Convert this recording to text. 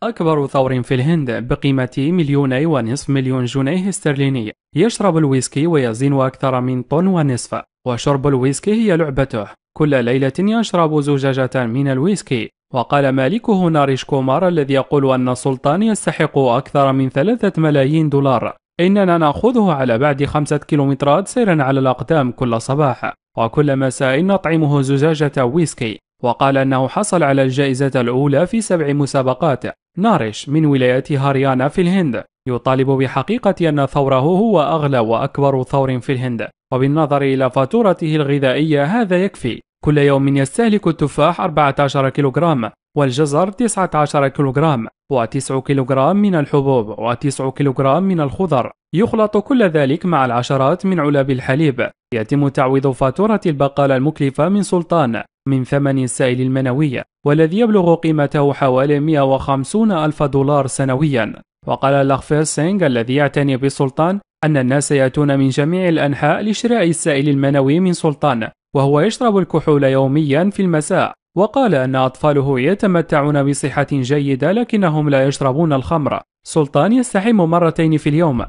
أكبر ثور في الهند بقيمة 2.5 مليون جنيه استرليني يشرب الويسكي ويزن أكثر من طن ونصف، وشرب الويسكي هي لعبته. كل ليلة يشرب زجاجة من الويسكي. وقال مالكه ناريش كومار الذي يقول أن السلطان يستحق أكثر من 3 ملايين دولار: إننا نأخذه على بعد 5 كيلومترات سيرا على الأقدام كل صباح، وكل مساء نطعمه زجاجة ويسكي. وقال أنه حصل على الجائزة الأولى في 7 مسابقات. ناريش من ولاية هاريانا في الهند يطالب بحقيقة أن ثوره هو أغلى وأكبر ثور في الهند، وبالنظر إلى فاتورته الغذائية هذا يكفي. كل يوم يستهلك التفاح 14 كيلوغرام، والجزر 19 كيلوغرام، و9 كيلوغرام من الحبوب، و9 كيلوغرام من الخضر. يخلط كل ذلك مع العشرات من علب الحليب. يتم تعويض فاتورة البقالة المكلفة من سلطان من ثمن السائل المنوي، والذي يبلغ قيمته حوالي 150 ألف دولار سنويا. وقال لخفير سينغ الذي يعتني بالسلطان أن الناس يأتون من جميع الأنحاء لشراء السائل المنوي من سلطان، وهو يشرب الكحول يوميا في المساء. وقال أن أطفاله يتمتعون بصحة جيدة لكنهم لا يشربون الخمر. سلطان يستحم مرتين في اليوم،